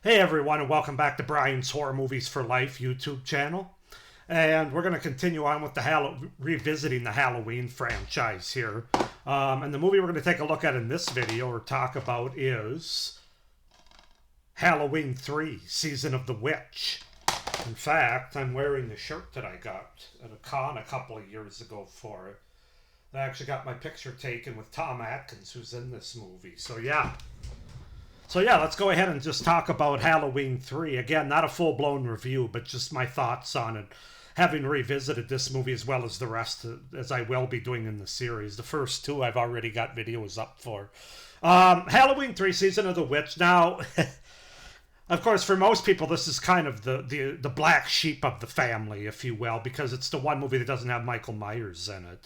Hey everyone, and welcome back to Brian's Horror Movies for Life YouTube channel. And we're going to continue on with revisiting the Halloween franchise here. And the movie we're going to take a look at in this video or talk about is Halloween 3, Season of the Witch. In fact, I'm wearing the shirt that I got at a con a couple of years ago for it. I actually got my picture taken with Tom Atkins, who's in this movie. So yeah, let's go ahead and just talk about Halloween 3. Again, not a full-blown review, but just my thoughts on it, having revisited this movie as well as the rest, as I will be doing in the series. The first two I've already got videos up for. Halloween 3, Season of the Witch. Now, of course, for most people, this is kind of the black sheep of the family, if you will, because it's the one movie that doesn't have Michael Myers in it.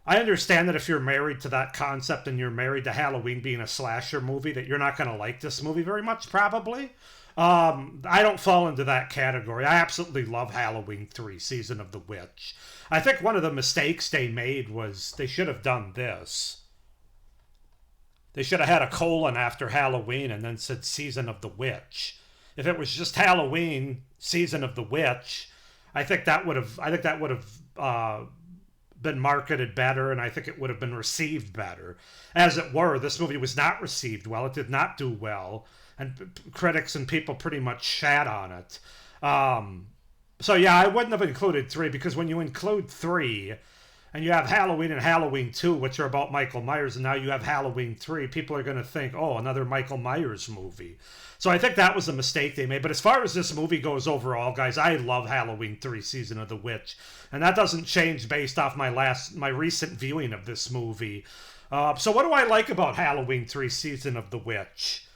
I understand that if you're married to that concept and you're married to Halloween being a slasher movie, that you're not going to like this movie very much, probably. I don't fall into that category. I absolutely love Halloween 3, Season of the Witch. I think one of the mistakes they made was they should have done this. They should have had a colon after Halloween and then said Season of the Witch. If it was just Halloween, Season of the Witch, I think that would have been marketed better, and I think it would have been received better. As it were, this movie was not received well. It did not do well, and critics and people pretty much shat on it. So yeah, I wouldn't have included 3, because when you include 3 and you have Halloween and Halloween 2, which are about Michael Myers, and now you have Halloween 3, people are going to think, oh, another Michael Myers movie. So I think that was a mistake they made. But as far as this movie goes overall, guys, I love Halloween 3, Season of the Witch. And that doesn't change based off my recent viewing of this movie. So what do I like about Halloween 3, Season of the Witch?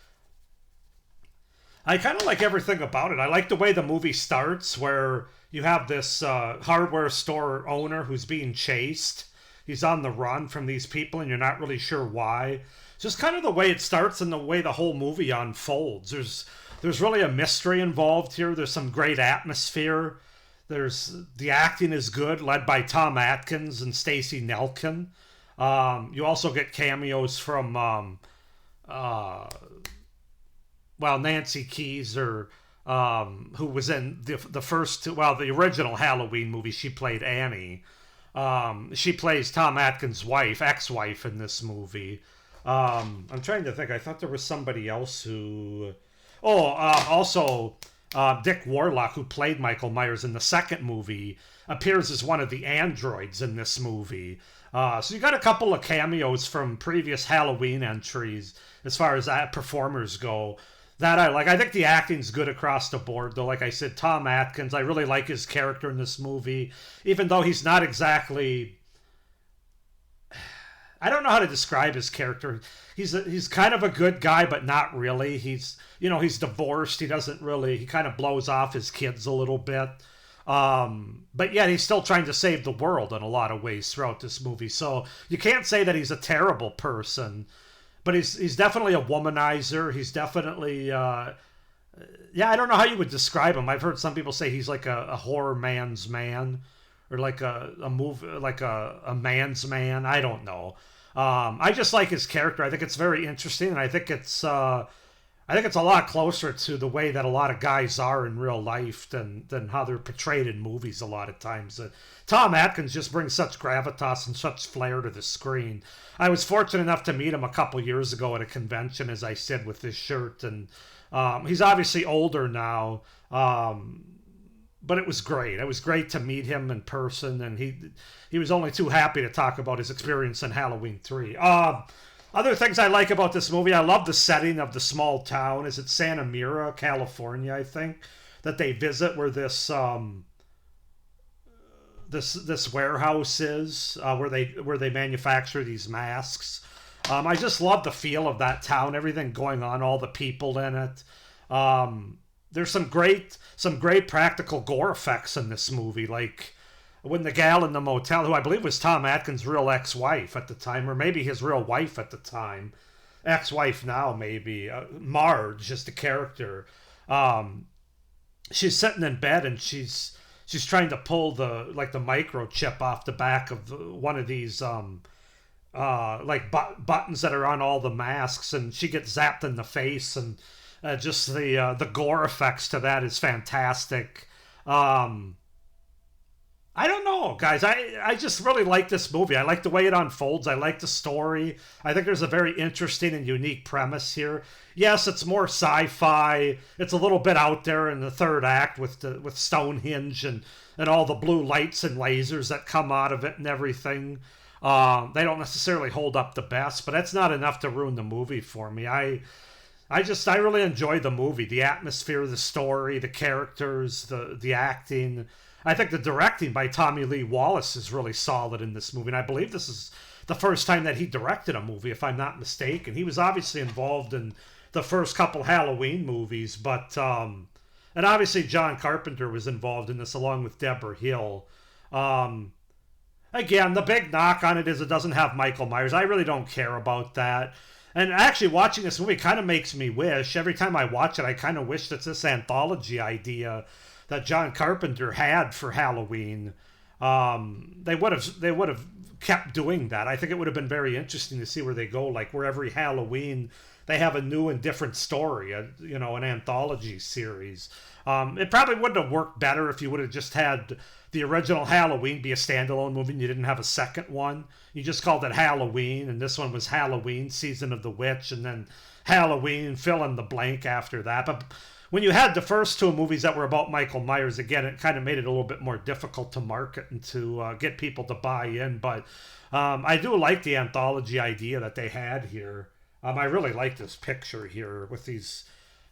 I kind of like everything about it. I like the way the movie starts, where you have this hardware store owner who's being chased. He's on the run from these people, and you're not really sure why. Just kind of the way it starts and the way the whole movie unfolds. There's really a mystery involved here. There's some great atmosphere. The acting is good, led by Tom Atkins and Stacey Nelkin. You also get cameos from Nancy Keys, or who was in the original Halloween movie. She played Annie. She plays Tom Atkins' ex-wife in this movie. I'm trying to think. I thought there was somebody else who... also Dick Warlock, who played Michael Myers in the second movie, appears as one of the androids in this movie. So you got a couple of cameos from previous Halloween entries as far as performers go. That I like. I think the acting's good across the board, though. Like I said, Tom Atkins, I really like his character in this movie, even though he's not exactly... I don't know how to describe his character. He's kind of a good guy, but not really. He's divorced. He kind of blows off his kids a little bit. But yet he's still trying to save the world in a lot of ways throughout this movie. So you can't say that he's a terrible person, but he's definitely a womanizer. He's definitely, I don't know how you would describe him. I've heard some people say he's like a horror man's man, or like a man's man. I don't know. I just like his character. I think it's very interesting, and I think it's a lot closer to the way that a lot of guys are in real life than how they're portrayed in movies a lot of times. Tom Atkins just brings such gravitas and such flair to the screen. I was fortunate enough to meet him a couple years ago at a convention, as I said, with this shirt, and he's obviously older now. But it was great. It was great to meet him in person, and he was only too happy to talk about his experience in Halloween 3. Other things I like about this movie, I love the setting of the small town. Is it Santa Mira, California, I think, that they visit, where this warehouse is, where they manufacture these masks. I just love the feel of that town, everything going on, all the people in it. There's some great practical gore effects in this movie, like when the gal in the motel, who I believe was Tom Atkins' real ex-wife at the time, or maybe his real wife at the time, ex-wife now maybe, Marge is the character. She's sitting in bed and she's trying to pull the microchip off the back of one of these buttons that are on all the masks, and she gets zapped in the face, and Just the gore effects to that is fantastic. Um, I don't know, guys. I just really like this movie. I like the way it unfolds. I like the story. I think there's a very interesting and unique premise here. Yes, it's more sci-fi. It's a little bit out there in the third act with Stonehenge and all the blue lights and lasers that come out of it and everything. They don't necessarily hold up the best, but that's not enough to ruin the movie for me. I really enjoy the movie, the atmosphere, the story, the characters, the acting. I think the directing by Tommy Lee Wallace is really solid in this movie, and I believe this is the first time that he directed a movie, if I'm not mistaken. He was obviously involved in the first couple Halloween movies, but and obviously John Carpenter was involved in this along with Deborah Hill. Um, Again, the big knock on it is it doesn't have Michael Myers. I really don't care about that. And actually, watching this movie kind of makes me wish, every time I watch it, I kind of wish that this anthology idea that John Carpenter had for Halloween, they would have kept doing that. I think it would have been very interesting to see where they go, like where every Halloween they have a new and different story, an anthology series. It probably wouldn't have worked better if you would have just had the original Halloween be a standalone movie and you didn't have a second one. You just called it Halloween, and this one was Halloween, Season of the Witch, and then Halloween, fill in the blank after that. But when you had the first two movies that were about Michael Myers, again, it kind of made it a little bit more difficult to market and to get people to buy in. But I do like the anthology idea that they had here. I really like this picture here with these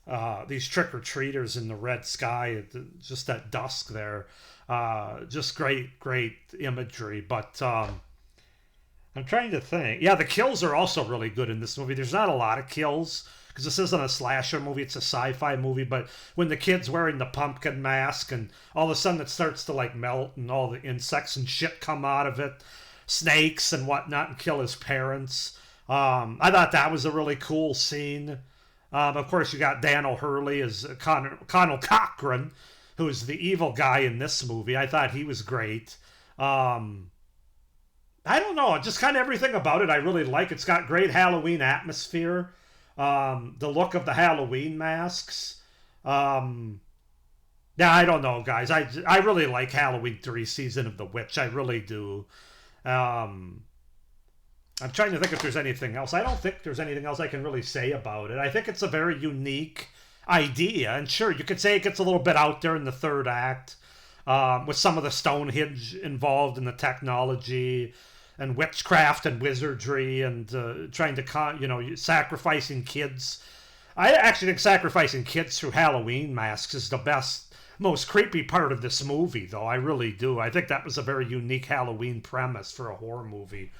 trick-or-treaters in the red sky, just at dusk there. Just great imagery. But I'm trying to think. Yeah, the kills are also really good in this movie. There's not a lot of kills because this isn't a slasher movie, it's a sci-fi movie. But when the kid's wearing the pumpkin mask and all of a sudden it starts to like melt and all the insects and shit come out of it, snakes and whatnot, and kill his parents. I thought that was a really cool scene. Of course, you got Dan O'Hurley as Connell Cochran, who is the evil guy in this movie. I thought he was great. I don't know, just kind of everything about it I really like. It's got great Halloween atmosphere. The look of the Halloween masks. Yeah, I don't know, guys. I really like Halloween 3 Season of the Witch. I really do. I'm trying to think if there's anything else. I don't think there's anything else I can really say about it. I think it's a very unique idea. And sure, you could say it gets a little bit out there in the third act with some of the Stonehenge involved in the technology and witchcraft and wizardry and trying to, sacrificing kids. I actually think sacrificing kids through Halloween masks is the best, most creepy part of this movie, though. I really do. I think that was a very unique Halloween premise for a horror movie.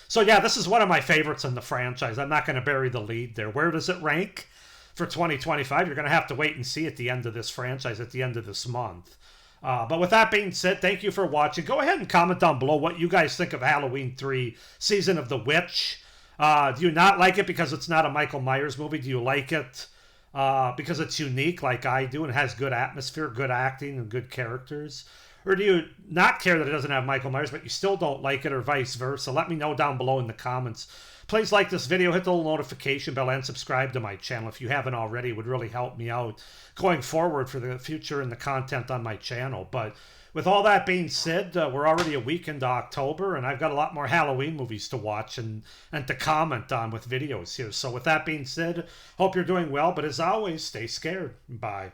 So yeah, this is one of my favorites in the franchise. I'm not going to bury the lead there. Where does it rank for 2025? You're going to have to wait and see at the end of this franchise, at the end of this month. But with that being said, thank you for watching. Go ahead and comment down below what you guys think of Halloween 3 Season of the Witch. Do you not like it because it's not a Michael Myers movie? Do you like it because it's unique like I do and has good atmosphere, good acting, and good characters? Or do you not care that it doesn't have Michael Myers, but you still don't like it, or vice versa? Let me know down below in the comments. Please like this video, hit the little notification bell, and subscribe to my channel if you haven't already. It would really help me out going forward for the future and the content on my channel. But with all that being said, we're already a week into October, and I've got a lot more Halloween movies to watch and to comment on with videos here. So with that being said, hope you're doing well, but as always, stay scared. Bye.